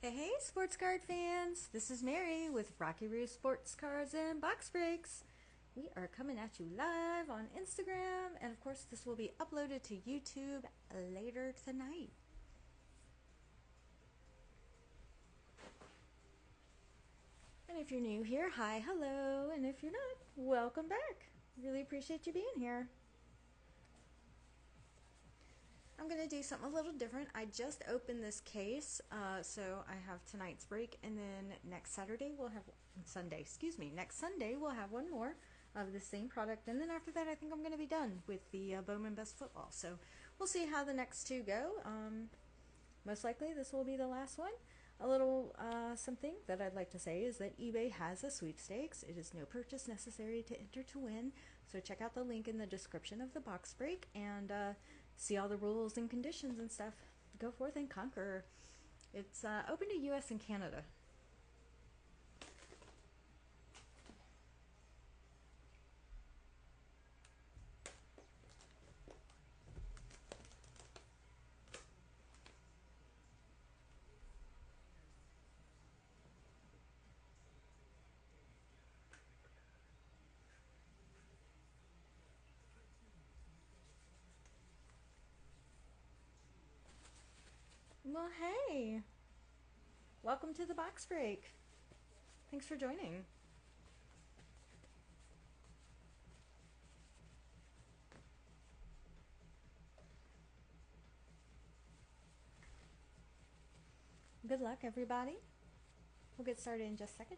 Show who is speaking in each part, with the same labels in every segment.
Speaker 1: Hey, sports card fans! This is Mary with Rocky Roo Sports Cards and Box Breaks. We are coming at you live on Instagram, and of course, this will be uploaded to YouTube later tonight. And if you're new here, hi, hello, and if you're not, welcome back. Really appreciate you being here. I'm going to do something a little different. I just opened this case, so I have tonight's break, and then next Sunday we'll have one more of the same product, and then after that I think I'm going to be done with the Bowman Best Football. So we'll see how the next two go. Most likely this will be the last one. A little something that I'd like to say is that eBay has a sweepstakes. It is no purchase necessary to enter to win, so check out the link in the description of the box break and see all the rules and conditions and stuff. Go forth and conquer. It's open to US and Canada. Well, hey! Welcome to the box break. Thanks for joining. Good luck, everybody. We'll get started in just a second.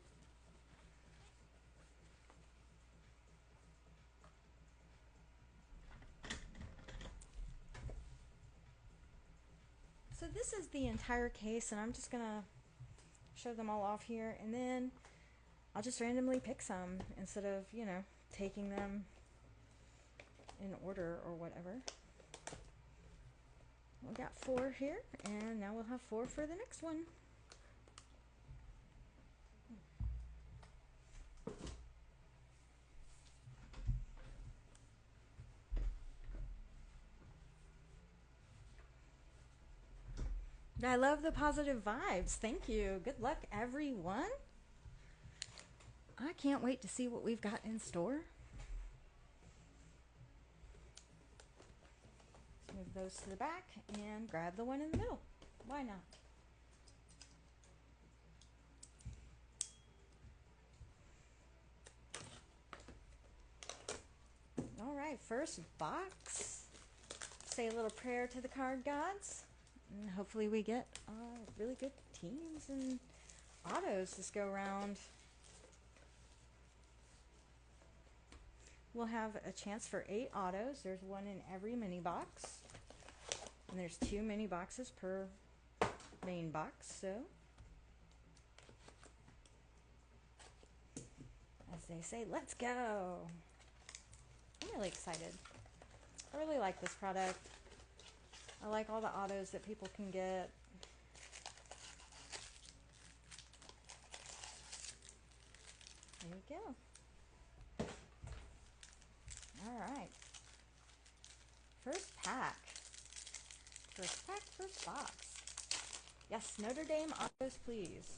Speaker 1: So this is the entire case, and I'm just gonna show them all off here, and then I'll just randomly pick some instead of, taking them in order or whatever. We got 4 here, and now we'll have 4 for the next one. I love the positive vibes. Thank you. Good luck, everyone. I can't wait to see what we've got in store. Let's move those to the back and grab the one in the middle. Why not? All right, first box. Say a little prayer to the card gods. And hopefully we get really good teams and autos this go round. We'll have a chance for 8 autos. There's one in every mini box. And there's 2 mini boxes per main box. So, as they say, let's go. I'm really excited. I really like this product. I like all the autos that people can get. There you go. All right. First pack. First box. Yes, Notre Dame autos, please.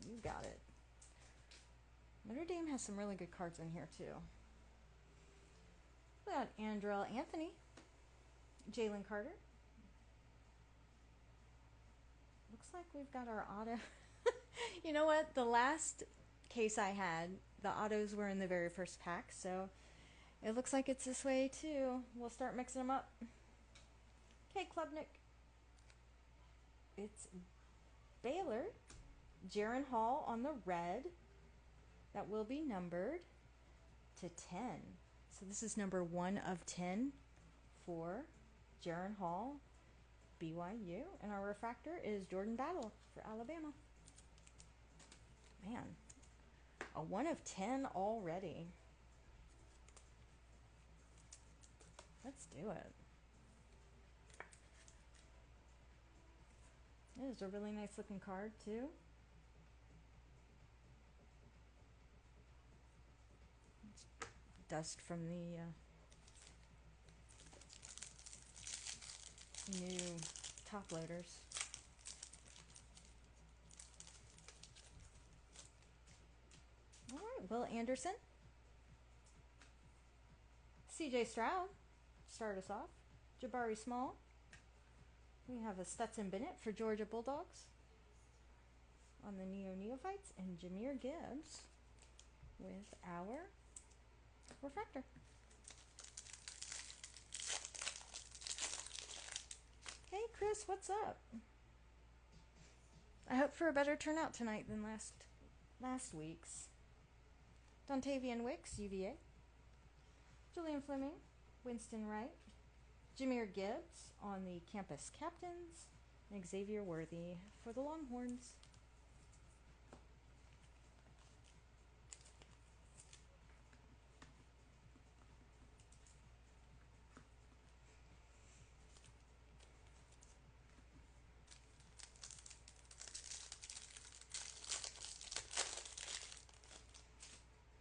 Speaker 1: You got it. Notre Dame has some really good cards in here, too. We got Andrell Anthony, Jalen Carter. Looks like we've got our auto. You know what? The last case I had, the autos were in the very first pack, so it looks like it's this way too. We'll start mixing them up. Okay, Klubnik. It's Baylor, Jaron Hall on the red. That will be numbered to 10. So this is number 1 of 10 for Jaron Hall, BYU, and our refractor is Jordan Battle for Alabama. Man, a 1 of 10 already. Let's do it. It is a really nice looking card too. Dust from the new top loaders. Will Anderson. CJ Stroud, start us off. Jabari Small. We have a Stetson Bennett for Georgia Bulldogs on the Neophytes, and Jahmyr Gibbs with our refractor. Hey Chris, what's up? I hope for a better turnout tonight than last week's. Dontavian Wicks, UVA. Julian Fleming, Winston Wright. Jahmyr Gibbs on the campus captains. And Xavier Worthy for the Longhorns.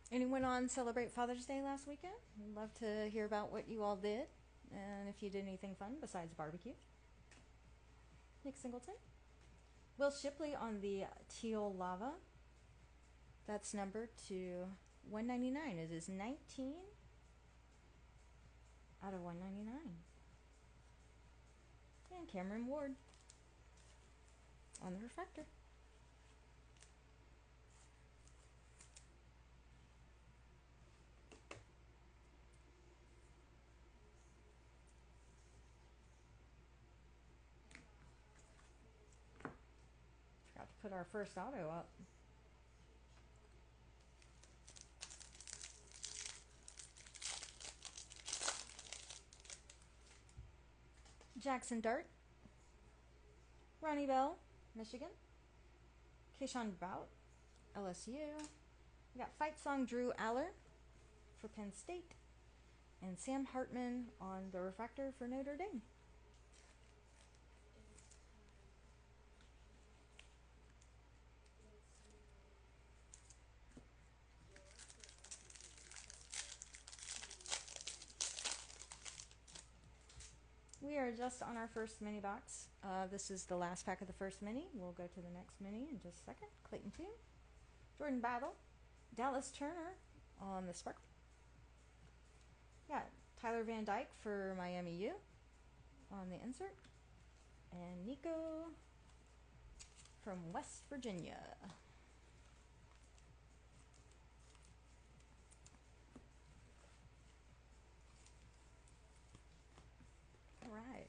Speaker 1: Anyone on Celebrate Father's Day last weekend? I'd love to hear about what you all did and if you did anything fun besides barbecue. Nick Singleton. Will Shipley on the Teal Lava. That's numbered to 199. It is 19 out of 199. And Cameron Ward on the refractor. Forgot to put our first auto up. Jackson Dart. Ronnie Bell, Michigan. Keyshawn Bout, LSU. We got Fight Song Drew Aller for Penn State. And Sam Hartman on the refractor for Notre Dame. We are just on our first mini box. This is the last pack of the first mini. We'll go to the next mini in just a second. Clayton Tune. Jordan Battle. Dallas Turner on the Sparkle. Yeah, Tyler Van Dyke for Miami U on the insert. And Nico from West Virginia. All right.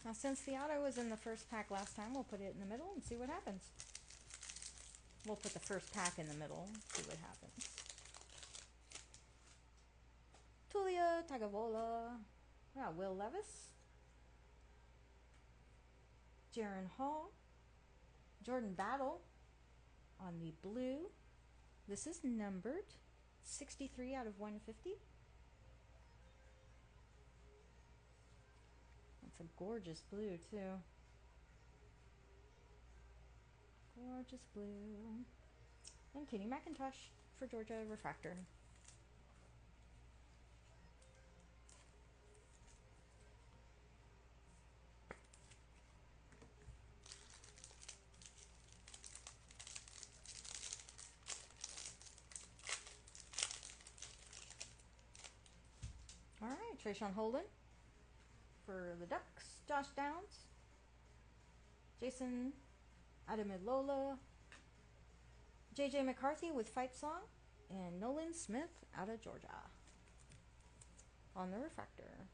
Speaker 1: Now, since the auto was in the first pack last time, we'll put it in the middle and see what happens. We'll put the first pack in the middle and see what happens. Tulia Tagovailoa. Yeah, Will Levis. Jaron Hall. Jordan Battle on the blue. This is numbered 63 out of 150. That's a gorgeous blue, too. Gorgeous blue. And Kenny McIntosh for Georgia refractor. All right, Trayshawn Holden for the Ducks. Josh Downs. Jason Adamilola. JJ McCarthy with Fight Song. And Nolan Smith out of Georgia on the refractor.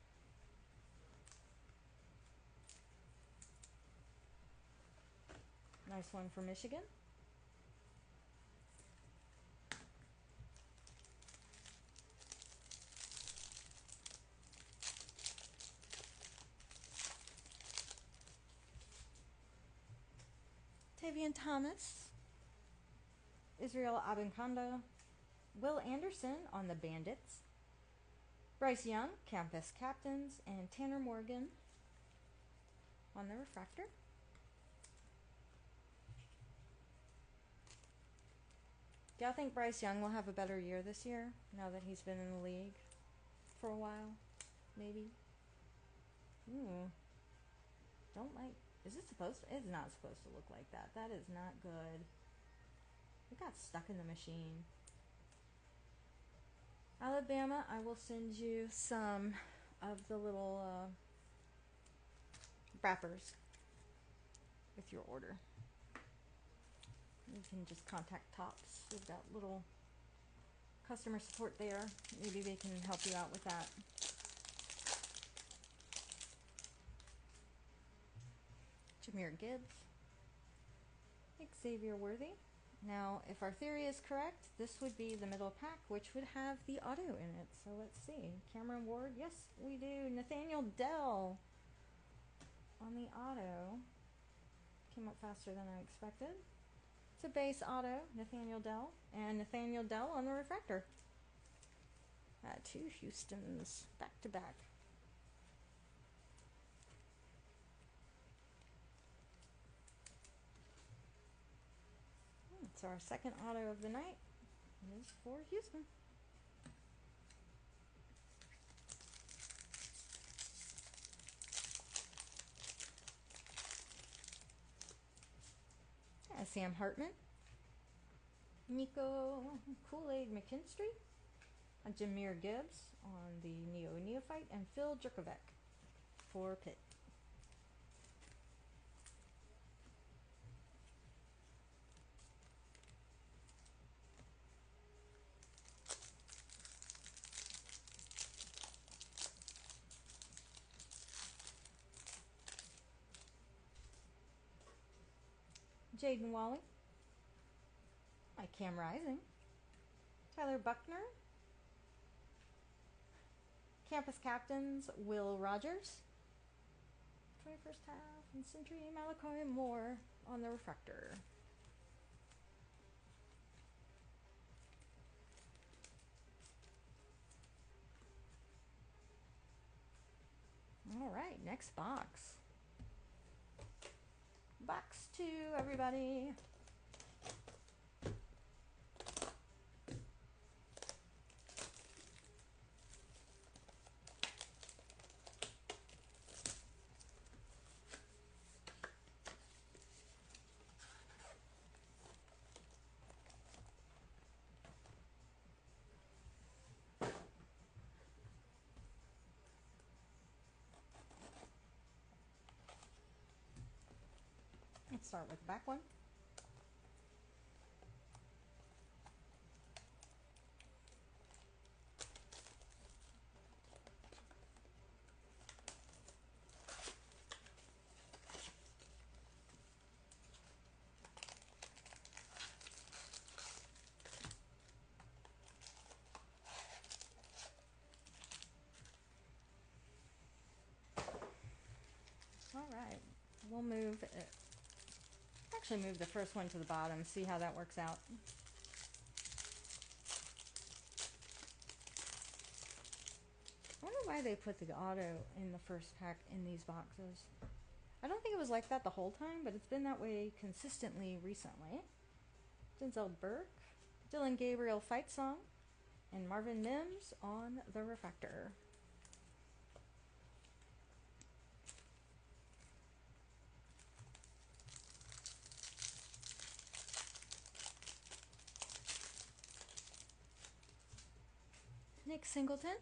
Speaker 1: Nice one for Michigan. Tavian Thomas, Israel Abankanda, Will Anderson on the Bandits, Bryce Young, campus captains, and Tanner Morgan on the refractor. Do y'all think Bryce Young will have a better year this year now that he's been in the league for a while? Maybe. Ooh. Don't like. Is it supposed to? It's not supposed to look like that. That is not good. It got stuck in the machine. Alabama, I will send you some of the little wrappers with your order. You can just contact Tops. We've got little customer support there. Maybe they can help you out with that. Jameer Gibbs. Xavier Worthy. Now, if our theory is correct, this would be the middle pack, which would have the auto in it. So let's see. Cameron Ward. Yes, we do. Nathaniel Dell on the auto. Came up faster than I expected. It's a base auto, Nathaniel Dell. And Nathaniel Dell on the refractor. 2 Houstons back to back. It's our second auto of the night. It is for Houston. Sam Hartman, Nico Kool-Aid McKinstry, Jameer Gibbs on the Neophyte, and Phil Jerkovic for Pitt. Jaden Wally, Cam Rising, Tyler Buckner, Campus Captains Will Rogers, 21st half, and Century Malachi Moore on the refractor. All right, next box. Box 2, everybody. Let's start with the back one. All right, we'll move it. Actually move the first one to the bottom, see how that works out. I wonder why they put the auto in the first pack in these boxes. I don't think it was like that the whole time, but it's been that way consistently recently. Denzel Burke, Dylan Gabriel Fight Song, and Marvin Mims on the refractor. Nick Singleton,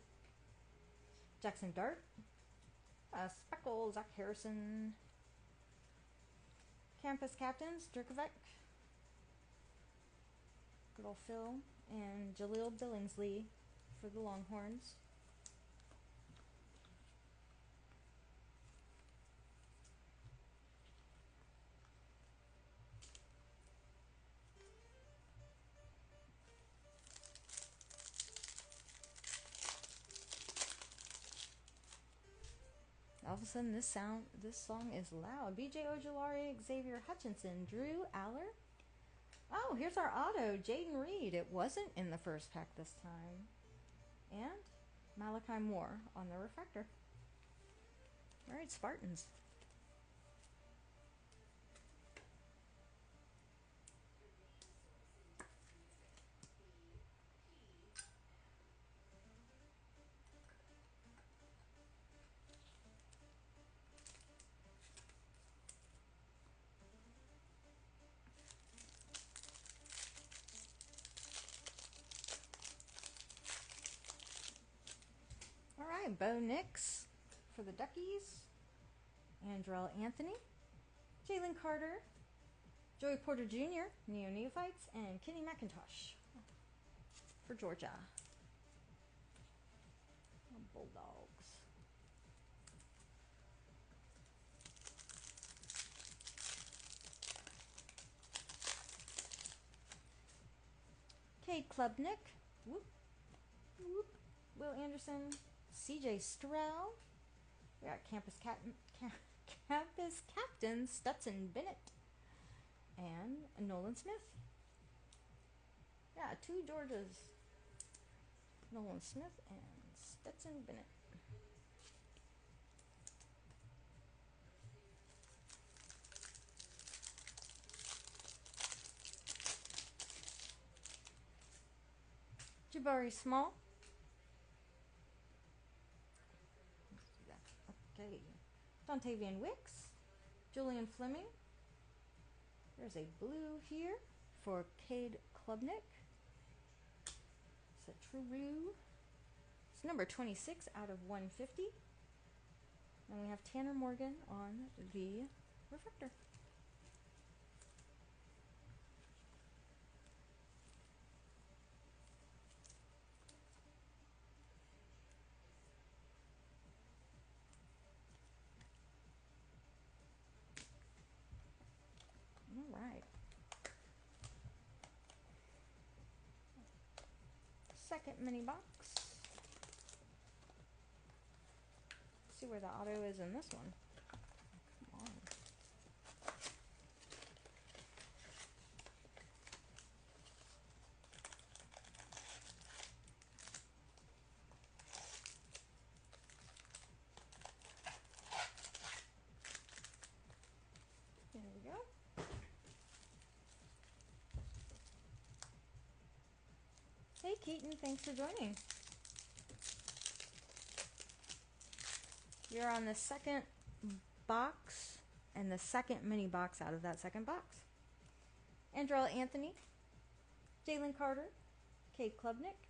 Speaker 1: Jackson Dart, Speckle, Zach Harrison, Campus Captains, Jerkovic, good old Phil, and Jaleel Billingsley for the Longhorns. All of a sudden, this song is loud. B.J. Ojulari, Xavier Hutchinson, Drew Aller. Oh, here's our auto, Jaden Reed. It wasn't in the first pack this time. And Malachi Moore on the refractor. All right, Spartans. right, Bo Nix for the Duckies. Andrell Anthony. Jalen Carter. Joey Porter Jr., Neophytes, and Kenny McIntosh for Georgia. Bulldogs. Cade Klubnik. Whoop. Whoop. Will Anderson. CJ Stroud. We got campus captain Stetson Bennett. And Nolan Smith. Yeah, 2 Georgias. Nolan Smith and Stetson Bennett. Jabari Small. Okay. Dontavian Wicks. Julian Fleming. There's a blue here for Cade Klubnik. It's a true. It's number 26 out of 150. And we have Tanner Morgan on the refractor. All right. Second mini box. Let's see where the auto is in this one. Come on. There we go. Hey Keaton, thanks for joining. You're on the second box and the second mini box out of that second box. Andrell Anthony, Jalen Carter, Cade Klubnik.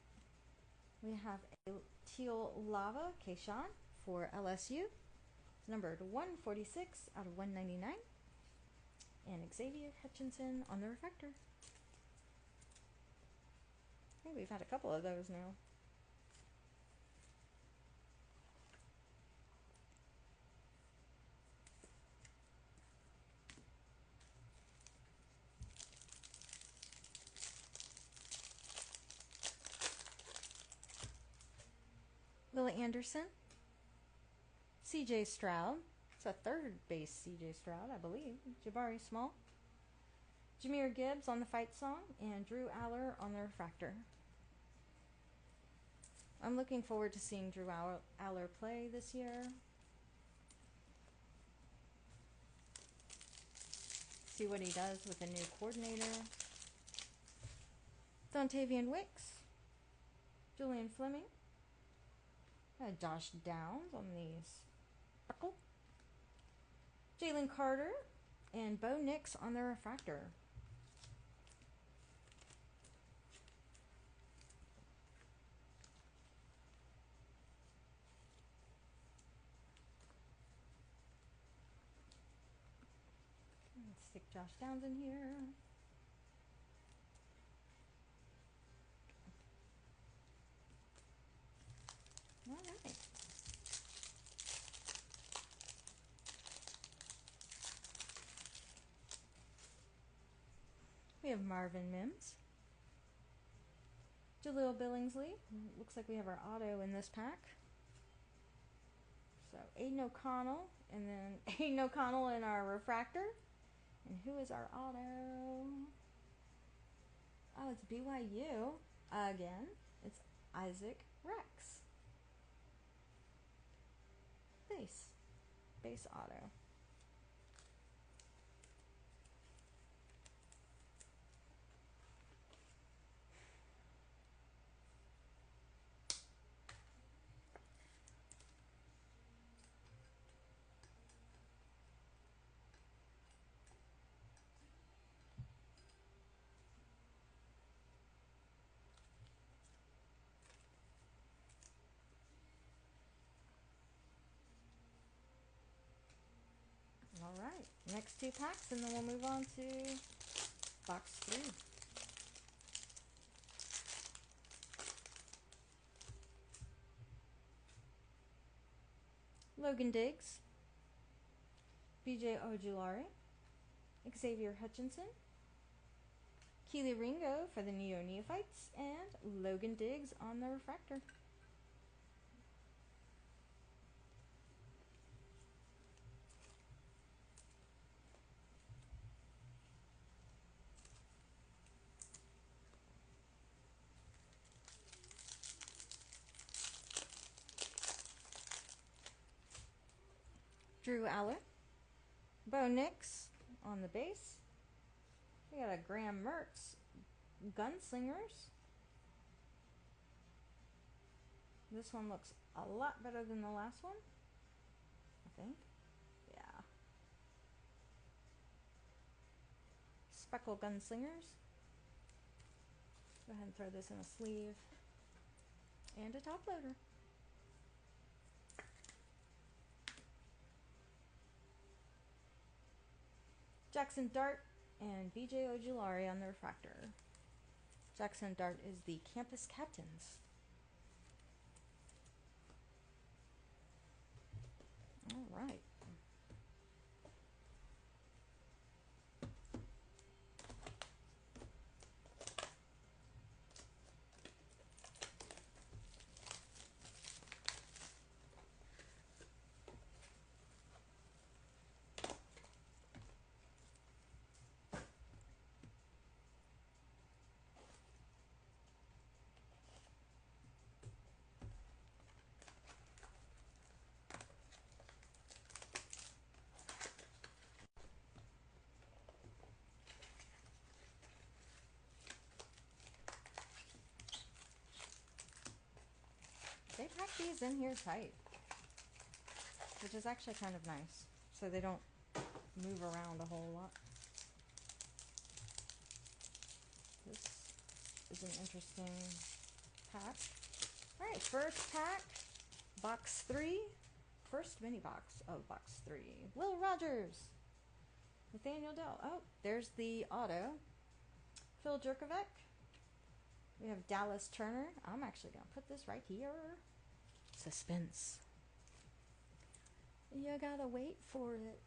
Speaker 1: We have a teal lava Kayshawn for LSU. It's numbered 146 out of 199. And Xavier Hutchinson on the refractor. I think we've had a couple of those now. Will Anderson, CJ Stroud. It's a third base CJ Stroud, I believe. Jabari Small. Jahmyr Gibbs on the fight song, and Drew Aller on the refractor. I'm looking forward to seeing Drew Aller play this year. See what he does with the new coordinator. Dontavian Wicks. Julian Fleming. Josh Downs on the sparkle. Jalen Carter and Bo Nix on the refractor. Let's stick Josh Downs in here. All right. We have Marvin Mims. Jaleel Billingsley. Looks like we have our auto in this pack. So Aiden O'Connell, and then Aiden O'Connell in our refractor. And who is our auto? Oh, it's BYU again. It's Isaac Rex. Base auto. Next 2 packs, and then we'll move on to box 3. Logan Diggs, BJ Ojulari, Xavier Hutchinson, Keely Ringo for the Neo Neophytes, and Logan Diggs on the refractor. Drew Aller, Bo Nix on the base. We got a Graham Mertz, Gunslingers. This one looks a lot better than the last one, I think. Yeah. Speckle Gunslingers. Go ahead and throw this in a sleeve. And a top loader. Jackson Dart and BJ Ojulari on the refractor. Jackson Dart is the campus captains. All right. They pack these in here tight, which is actually kind of nice, so they don't move around a whole lot. This is an interesting pack. All right, first pack, box 3, first mini box of box 3. Will Rogers, Nathaniel Dell. Oh, there's the auto. Phil Jerkovic. We have Dallas Turner. I'm actually going to put this right here. Suspense. You gotta wait for it.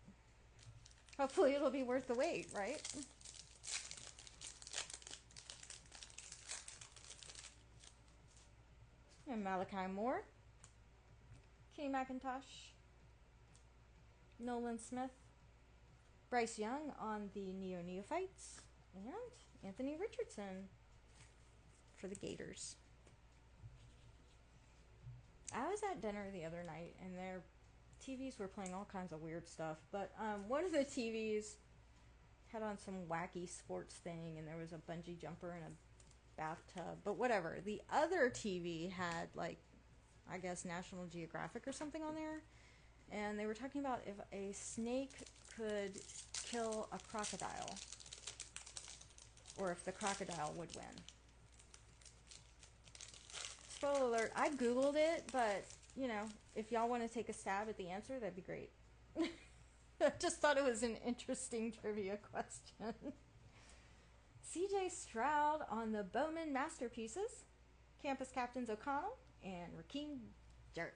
Speaker 1: Hopefully it'll be worth the wait, right? And Malachi Moore. Kenny McIntosh. Nolan Smith. Bryce Young on the Neo Neophytes. And Anthony Richardson for the Gators. I was at dinner the other night, and their TVs were playing all kinds of weird stuff. But one of the TVs had on some wacky sports thing, and there was a bungee jumper and a bathtub. But whatever. The other TV had, like, I guess National Geographic or something on there. And they were talking about if a snake could kill a crocodile, or if the crocodile would win. Spoiler alert, I Googled it, but, you know, if y'all want to take a stab at the answer, that'd be great. I just thought it was an interesting trivia question. CJ Stroud on the Bowman Masterpieces. Campus Captains O'Connell and Rakeem Jarrett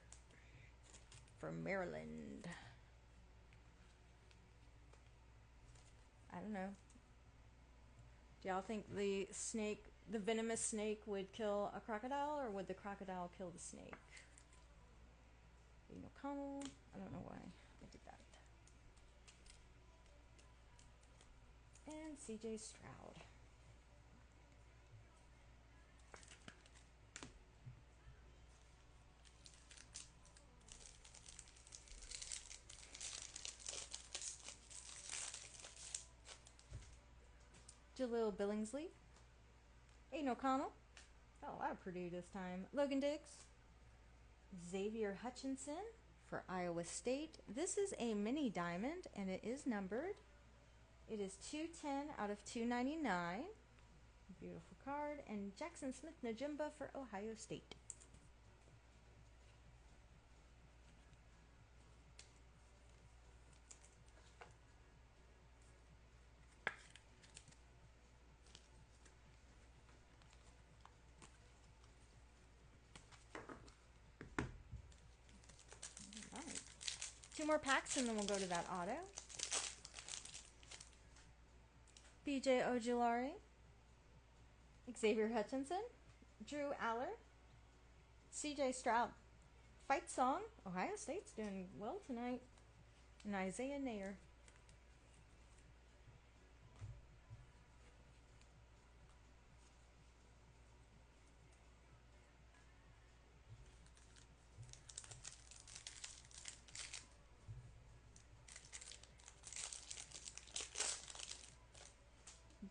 Speaker 1: from Maryland. I don't know. Do y'all think the snake, the venomous snake, would kill a crocodile, or would the crocodile kill the snake? Dean O'Connell. I don't know why I did that. And CJ Stroud. Jaleel Billingsley. Aiden O'Connell. Oh, out of Purdue this time. Logan Diggs. Xavier Hutchinson for Iowa State. This is a mini diamond, and it is numbered. It is 210 out of 299. Beautiful card. And Jackson Smith Najimba for Ohio State. Two more packs and then we'll go to that auto. BJ Ojulari, Xavier Hutchinson, Drew Aller, CJ Stroud, Fight Song, Ohio State's doing well tonight, and Isaiah Nair.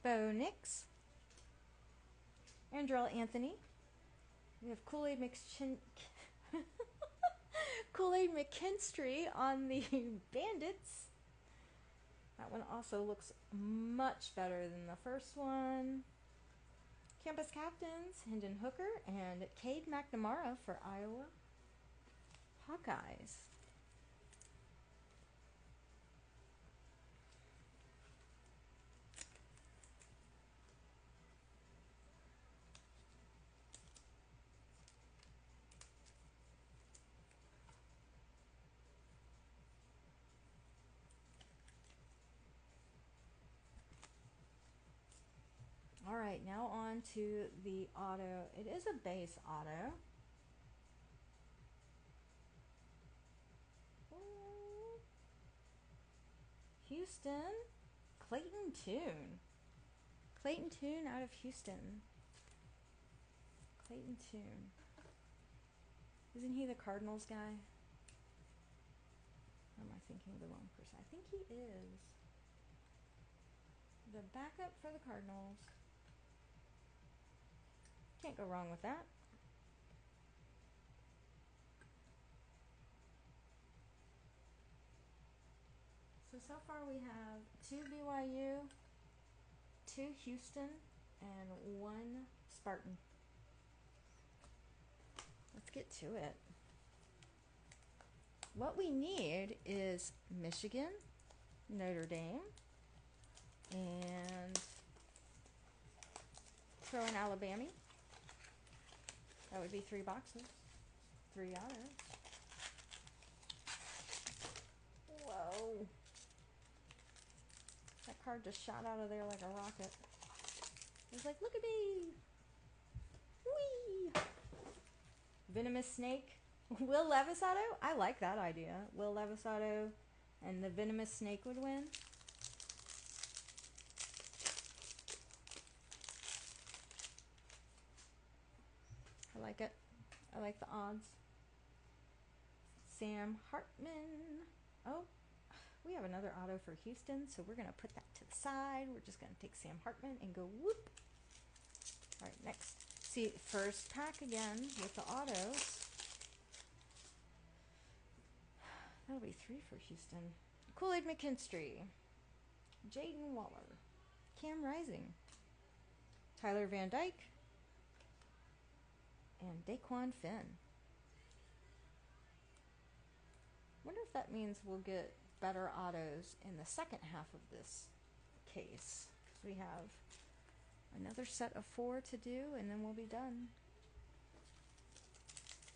Speaker 1: Bo Nix, Andrell Anthony. We have Kool-Aid McKinstry on the Bandits. That one also looks much better than the first one. Campus Captains, Hendon Hooker and Cade McNamara for Iowa Hawkeyes. All right, now on to the auto. It is a base auto. Houston, Clayton Tune. Clayton Tune out of Houston. Clayton Tune. Isn't he the Cardinals guy? Or am I thinking of the wrong person? I think he is. The backup for the Cardinals. Can't go wrong with that. So far we have 2 BYU, 2 Houston, and 1 Spartan. Let's get to it. What we need is Michigan, Notre Dame, and throw in Alabama. That would be 3 boxes. 3 autos. Whoa. That card just shot out of there like a rocket. It was like, look at me. Whee! Venomous Snake. Will Levis auto? I like that idea. Will Levis auto and the Venomous Snake would win. I like it. I like the odds. Sam Hartman. Oh, we have another auto for Houston, so we're going to put that to the side. We're just going to take Sam Hartman and go whoop. All right, next. See, first pack again with the autos. That'll be 3 for Houston. Kool-Aid McKinstry. Jaden Waller. Cam Rising. Tyler Van Dyke. And Daquan Finn. Wonder if that means we'll get better autos in the second half of this case. We have another set of 4 to do, and then we'll be done.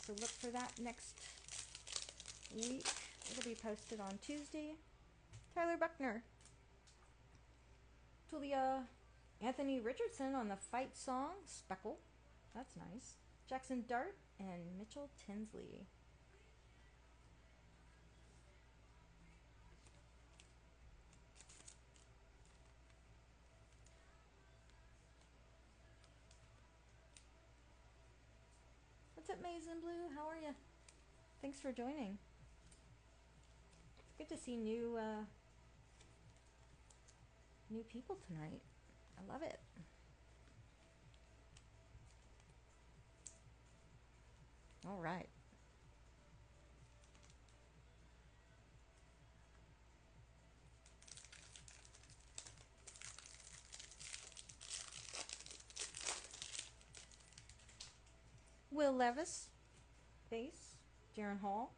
Speaker 1: So look for that next week. It'll be posted on Tuesday. Tyler Buckner. Tulia Anthony Richardson on the Fight Song. Speckle. That's nice. Jackson Dart and Mitchell Tinsley. What's up, Maize and Blue? How are you? Thanks for joining. Good to see new people tonight. I love it. All right. Will Levis, base. Jaron Hall.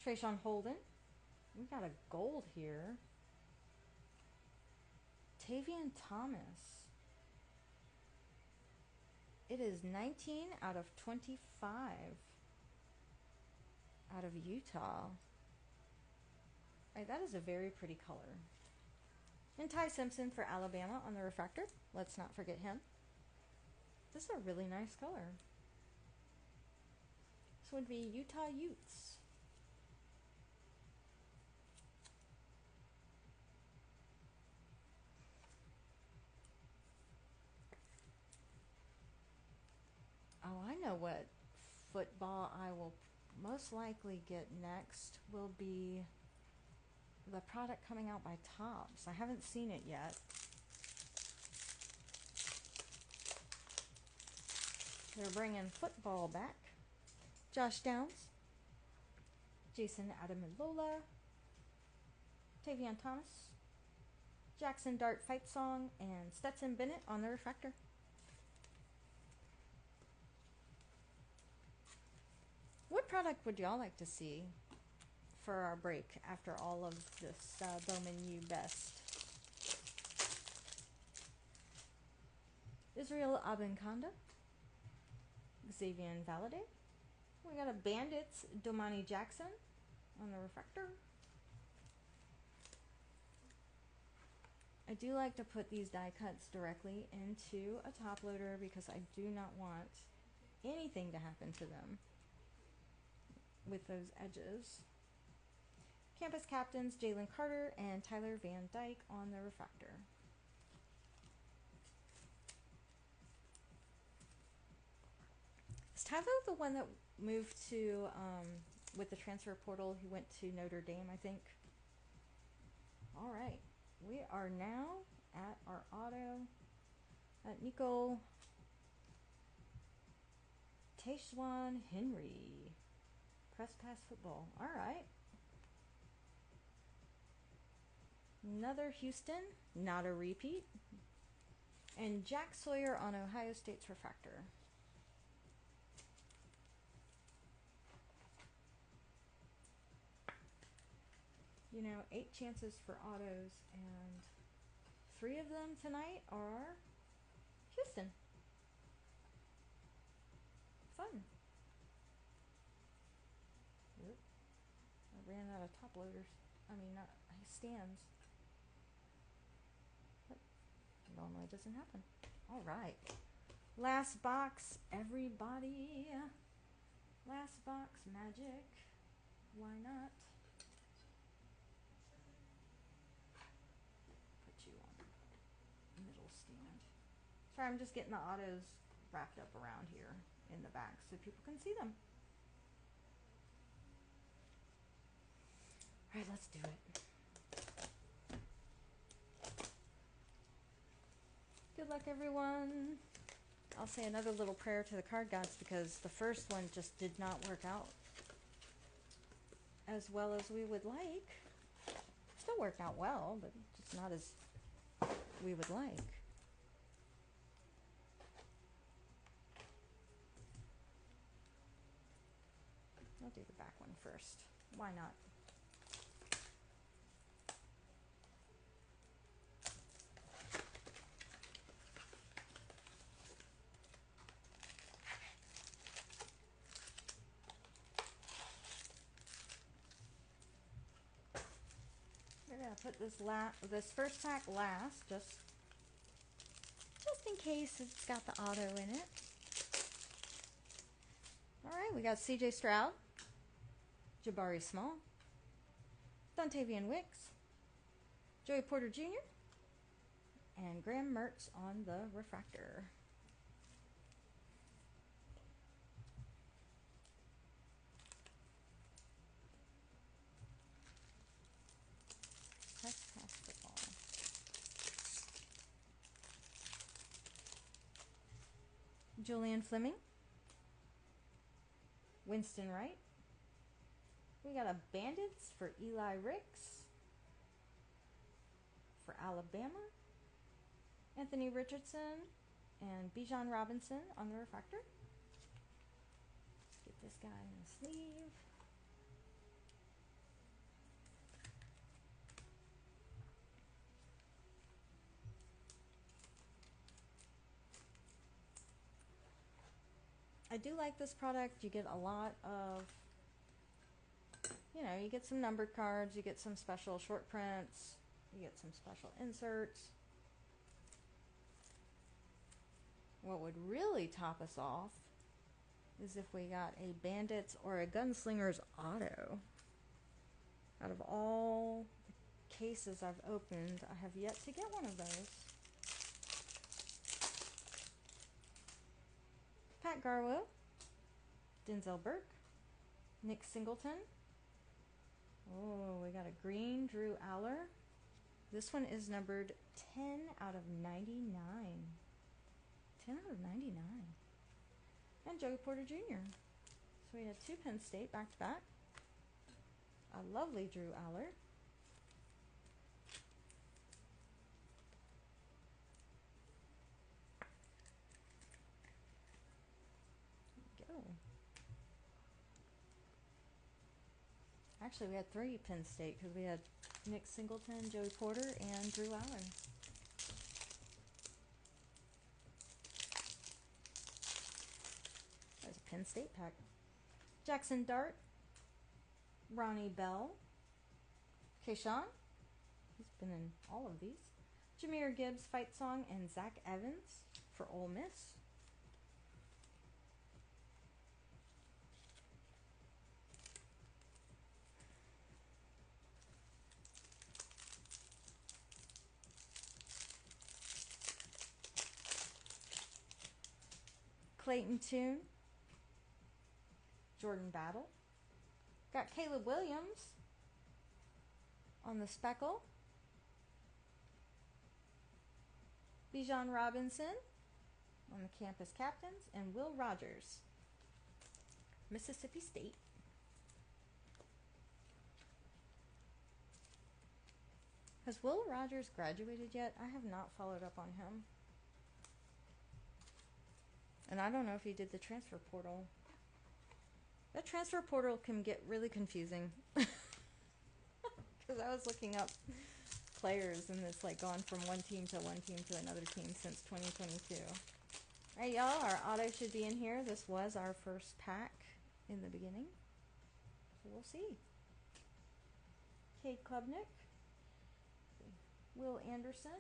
Speaker 1: Trayshawn Holden. We got a gold here. Tavian Thomas. It is 19 out of 25 out of Utah. Right, that is a very pretty color. And Ty Simpson for Alabama on the refractor. Let's not forget him. This is a really nice color. This would be Utah Utes. Oh, I know what football I will most likely get next will be the product coming out by Topps. I haven't seen it yet. They're bringing football back. Josh Downs, Jason Adamilola, Tavion Thomas, Jackson Dart Fight Song, and Stetson Bennett on the refractor. What product would y'all like to see for our break after all of this Bowman U Best? Israel Abankanda, Xavier Valade. We got a Bandits Domani Jackson on the refractor. I do like to put these die cuts directly into a top loader because I do not want anything to happen to them with those edges. Campus captains Jalen Carter and Tyler Van Dyke on the refractor. Is Tavo the one that moved to, with the transfer portal, he went to Notre Dame, I think? All right. We are now at our auto at Nico Tayshaun Henry. Press pass football. All right. Another Houston, not a repeat. And Jack Sawyer on Ohio State's refractor. You know, 8 chances for autos, and 3 of them tonight are Houston. Fun. Oop. I ran out of top loaders. I mean, not stands. But normally it doesn't happen. All right. Last box, everybody. Last box, magic. Why not? Put you on middle stand. Sorry, I'm just getting the autos wrapped up around here in the back so people can see them. All right, let's do it. Good luck, everyone. I'll say another little prayer to the card gods because the first one just did not work out as well as we would like. Still worked out well, but just not as we would like. I'll do the back one first. Why not? We're gonna put this first pack last, just in case it's got the auto in it. All right, we got C.J. Stroud, Jabari Small, Dontavian Wicks, Joey Porter Jr., and Graham Mertz on the refractor. Press pass football. Julian Fleming, Winston Wright. We got a Bandits for Eli Ricks. For Alabama, Anthony Richardson and Bijan Robinson on the refractor. Let's get this guy in the sleeve. I do like this product. You get a lot of, you know, you get some numbered cards, you get some special short prints, you get some special inserts. What would really top us off is if we got a Bandits or a Gunslinger's auto. Out of all the cases I've opened, I have yet to get one of those. Pat Garwo, Denzel Burke, Nick Singleton. Oh, we got a green Drew Aller. This one is numbered 10 out of 99. 10 out of 99. And Joey Porter Jr. So we had 2 Penn State back to back. A lovely Drew Aller. There we go. Actually, we had 3 Penn State because we had Nick Singleton, Joey Porter, and Drew Aller. There's a Penn State pack. Jackson Dart, Ronnie Bell, Kayshawn, he's been in all of these. Jahmyr Gibbs, Fight Song, and Zach Evans for Ole Miss. Clayton Tune, Jordan Battle. Got Caleb Williams on the speckle. Bijan Robinson on the campus captains. And Will Rogers, Mississippi State. Has Will Rogers graduated yet? I have not followed up on him. And I don't know if he did the transfer portal. That transfer portal can get really confusing. Because I was looking up players and it's like gone from one team to another team since 2022. Alright, y'all, our auto should be in here. This was our first pack in the beginning. So we'll see. Cade Klubnik. Will Anderson.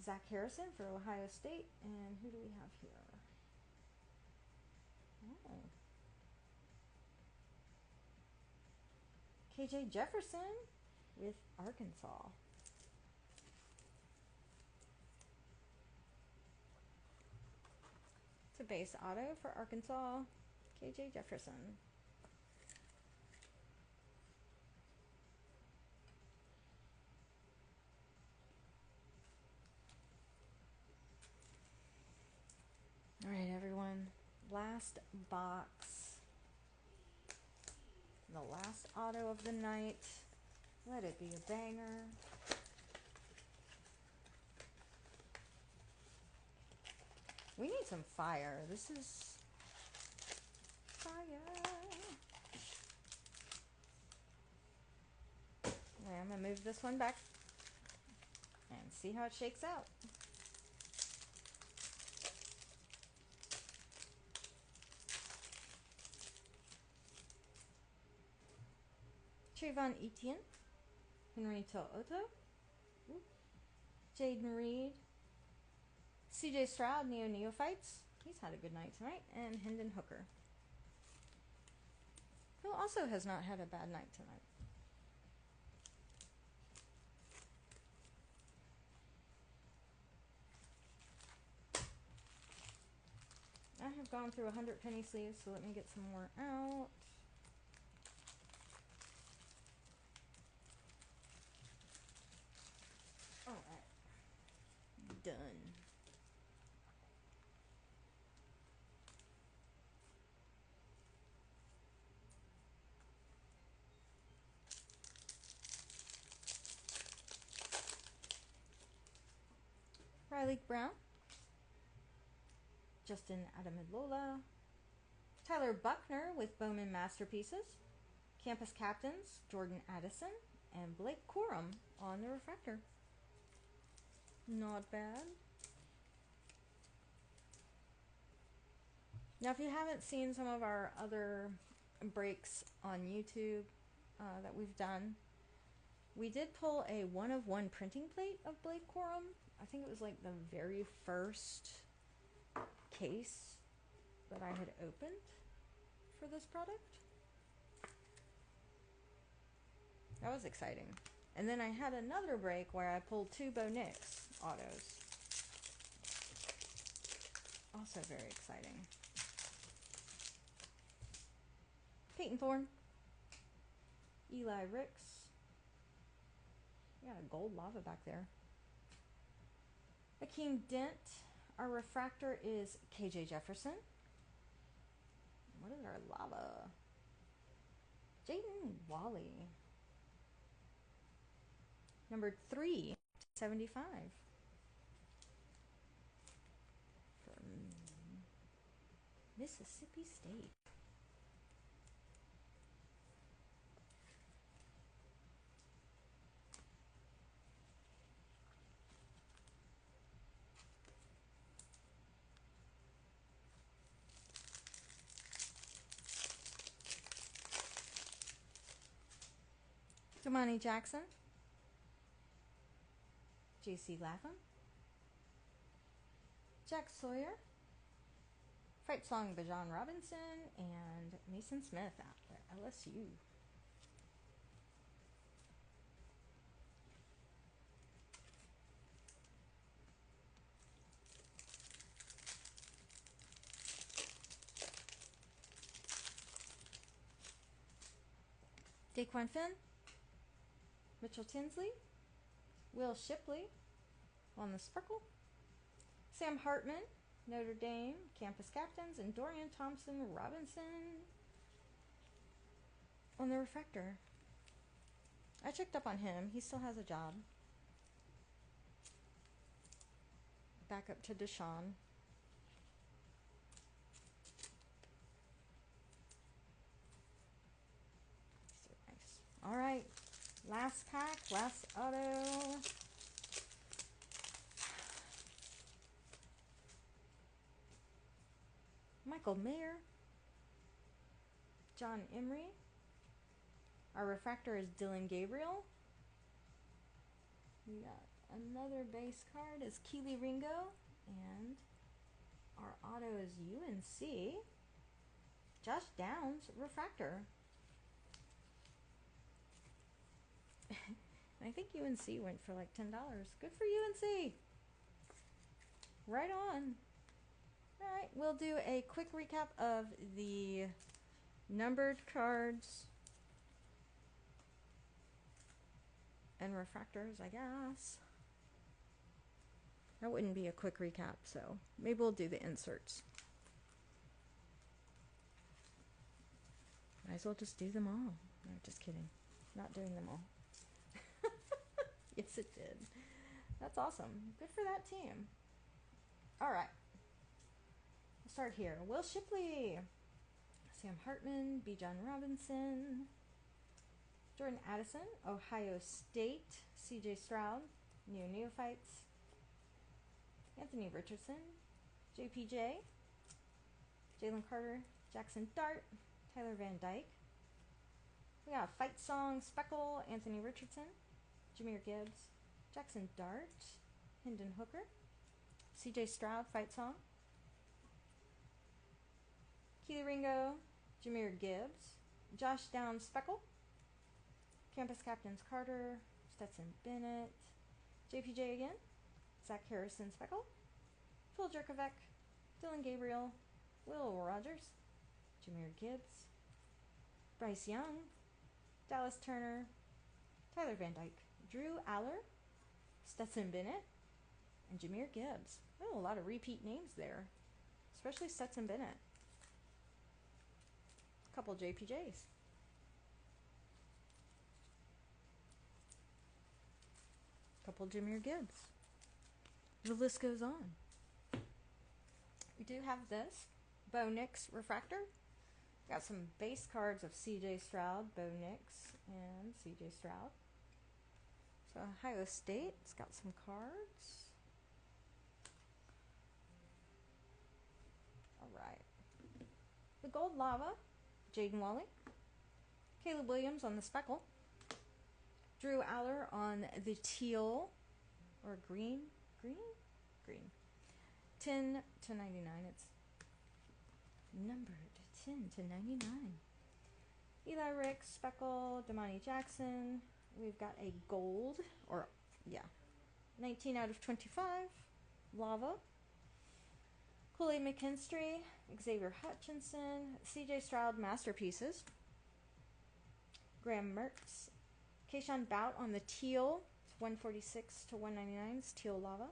Speaker 1: Zach Harrison for Ohio State. And who do we have here? Oh. KJ Jefferson with Arkansas. It's a base auto for Arkansas. KJ Jefferson. All right, everyone. Last box. The last auto of the night. Let it be a banger. We need some fire. This is fire. Okay, I'm going to move this one back and see how it shakes out. Trayvon Etienne, Henrito Otto, Jaden Reed, CJ Stroud, Neophytes. He's had a good night tonight. And Hendon Hooker, who also has not had a bad night tonight. I have gone through 100 penny sleeves, so let me get some more out. Alright. Done. Riley Brown, Justin Adamilola, Tyler Buckner with Bowman Masterpieces, Campus Captains, Jordan Addison, and Blake Corum on the refractor. Not bad. Now, if you haven't seen some of our other breaks on YouTube that we've done. We did pull a 1-of-1 printing plate of Blade Quorum. I think it was like the very first case that I had opened for this product. That was exciting. And then I had another break where I pulled 2 Bo Nix autos. Also very exciting. Peyton Thorne, Eli Ricks. We got a gold lava back there. Akeem Dent. Our refractor is KJ Jefferson. What is our lava? Jaden Wally. Number 3, 75. From Mississippi State. Damani Jackson, J.C. Lapham, Jack Sawyer, Fight Song Bajan Robinson, and Mason Smith out there, LSU. Daquan Finn, Mitchell Tinsley, Will Shipley on the Sparkle, Sam Hartman, Notre Dame, Campus Captains, and Dorian Thompson Robinson on the Refractor. I checked up on him. He still has a job. Back up to Deshaun. So nice. All right. Last pack, last auto. Michael Mayer, John Emery. Our refractor is Dylan Gabriel. We got another base card is Keely Ringo, and our auto is UNC. Josh Downs, refractor. I think UNC went for like $10. Good for UNC. Right on. All right, we'll do a quick recap of the numbered cards and refractors, I guess. That wouldn't be a quick recap, so maybe we'll do the inserts. Might as well just do them all. No, just kidding. Not doing them all. Yes, it did. That's awesome. Good for that team. All right. We'll start here. Will Shipley, Sam Hartman, Bijan Robinson, Jordan Addison, Ohio State, CJ Stroud, Neophytes, Anthony Richardson, JPJ, Jalen Carter, Jackson Dart, Tyler Van Dyke. We got Fight Song, Speckle, Anthony Richardson, Jahmyr Gibbs, Jackson Dart, Hendon Hooker, CJ Stroud, Fight Song, Keely Ringo, Jahmyr Gibbs, Josh Downs, Speckle, Campus Captains Carter, Stetson Bennett, JPJ again, Zach Harrison, Speckle, Phil Jerkovic, Dylan Gabriel, Will Rogers, Jahmyr Gibbs, Bryce Young, Dallas Turner, Tyler Van Dyke, Drew Aller, Stetson Bennett, and Jahmyr Gibbs. Oh, a lot of repeat names there, especially Stetson Bennett. A couple JPJs. Couple Jahmyr Gibbs. The list goes on. We do have this Bo Nix refractor. Got some base cards of CJ Stroud, Bo Nix, and CJ Stroud. So Ohio State's got some cards. All right. The gold lava, Jaden Wally. Caleb Williams on the speckle. Drew Aller on the teal, or green, 10 to 99. It's numbered 10 to 99. Eli Ricks, speckle, Damani Jackson. We've got a gold, 19 out of 25. Lava. Kool-Aid McKinstry, Xavier Hutchinson, CJ Stroud Masterpieces. Graham Mertz. Keyshawn Bout on the teal. It's 146 to 199. It's teal lava.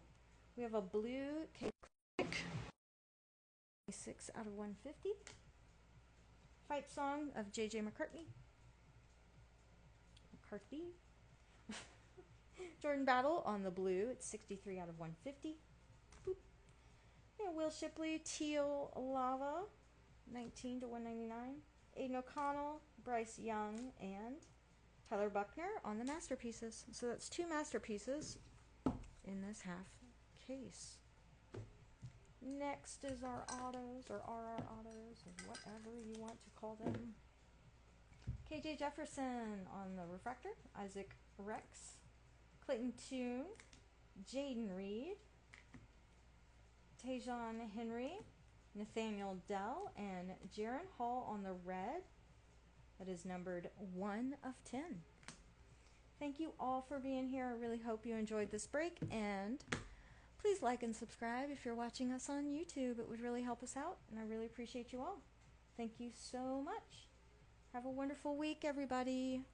Speaker 1: We have a blue K-Click. 6 out of 150. Fight Song of JJ McCartney. Jordan Battle on the blue. It's 63 out of 150. Boop. Yeah, Will Shipley, teal lava. 19 to 199. Aiden O'Connell, Bryce Young, and Tyler Buckner on the masterpieces. So that's 2 masterpieces in this half case. Next is our autos, or RR autos, or whatever you want to call them. KJ Jefferson on the refractor. Isaac Rex. Clayton Tune. Jaden Reed. Tajon Henry. Nathaniel Dell, and Jaron Hall on the red. That is numbered 1 of 10. Thank you all for being here. I really hope you enjoyed this break, and please like and subscribe if you're watching us on YouTube. It would really help us out, and I really appreciate you all. Thank you so much. Have a wonderful week, everybody.